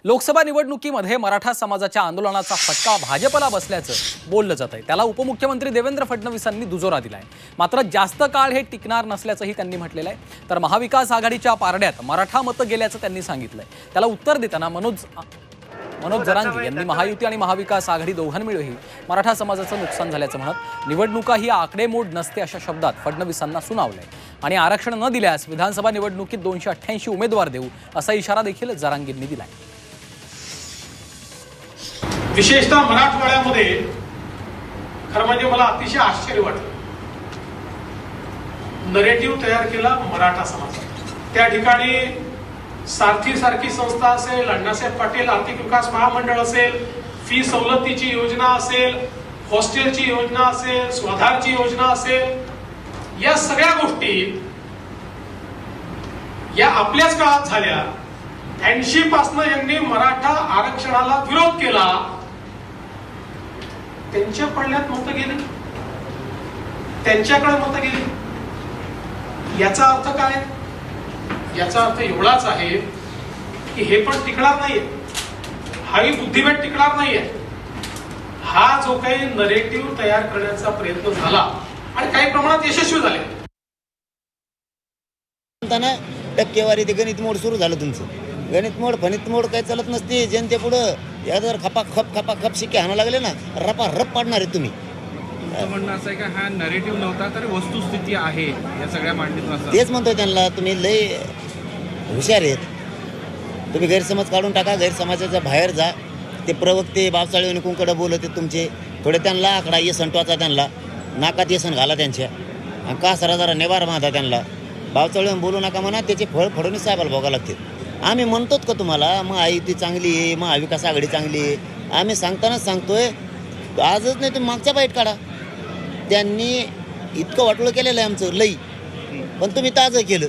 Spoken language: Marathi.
लोकसभा निवडणुकीमध्ये मराठा समाजाच्या आंदोलनाचा फटका भाजपला बसल्याचं बोललं जात आहे. त्याला उपमुख्यमंत्री देवेंद्र फडणवीसांनी दुजोरा दिलाय. मात्र जास्त काळ हे टिकणार नसल्याचंही त्यांनी म्हटलेलं आहे. तर महाविकास आघाडीच्या पारड्यात मराठा मतं गेल्याचं त्यांनी सांगितलंय. त्याला उत्तर देताना मनोज जरांगे यांनी महायुती आणि महाविकास आघाडी दोघांमिळूनही मराठा समाजाचं नुकसान झाल्याचं म्हणत निवडणुका ही आकडेमोड नसते अशा शब्दात फडणवीसांना सुनावलंय. आणि आरक्षण न दिल्यास विधानसभा निवडणुकीत 288 उमेदवार देऊ असा इशारा देखील जरांगेंनी दिलाय. विशेषतः मराठवाड्यामध्ये खरं म्हणजे मला अतिशय आश्चर्य वाटलं. नरेटिव्ह तयार केला मराठा समाजात. त्या ठिकाणी सारथी सारखी संस्था असेल, अण्णासाहेब पाटील आर्थिक विकास महामंडळ असेल, फी सवलतीची योजना असेल, हॉस्टेलची योजना असेल, स्वाधारची योजना असेल, या सगळ्या गोष्टी या आपल्याच काळात झाल्या. 80 पासून यांनी मराठा आरक्षणाला विरोध केला. त्यांच्या पडल्यात मतं गेली, त्यांच्याकडे मतं गेली. याचा अर्थ काय? याचा अर्थ एवढाच आहे की हे पण टिकणार नाहीये. हाही बुद्धिबळ टिकणार नाहीये. हा जो काही नरेटिव्ह तयार करण्याचा प्रयत्न झाला आणि काही प्रमाणात यशस्वी झाले. टक्केवारी ते गणित मोड सुरू झालं तुमचं. गणित मोड फणित मोड काही चालत नसते. जनतेपुढं या जर खपाखप शिक्के हाणं लागले ना, रपा रप पाडणार आहे तुम्ही. तुमचं म्हणणं असं आहे का हा नरेटिव्ह नव्हता तर वस्तुस्थिती आहे या सगळ्या मांडणीतून? तेच म्हणतोय त्यांना, तुम्ही लय हुशार आहेत. तुम्ही गैरसमज काढून टाका, गैरसमाजाच्या बाहेर जा. ते प्रवक्ते बापसाळी कुंकडं बोलत आहेत तुमचे. थोडे त्यांना आकडा येसन टोचा, त्यांना नाकात येसन घाला त्यांच्या, आणि का जरा नेवार बांधा त्यांना. बापसाळी बोलू नका म्हणा, त्याचे फळ फडणवीस साहेबाला भोगा लागतील. आम्ही म्हणतोच का तुम्हाला महायुती चांगली आहे, महाविकास आघाडी चांगली आहे. आम्ही सांगतानाच सांगतोय, आजच नाही तुम्ही मागच्या बाईट काढा. त्यांनी इतकं वाटोळं केलेलं आहे आमचं लई, पण तुम्ही ताजं केलं.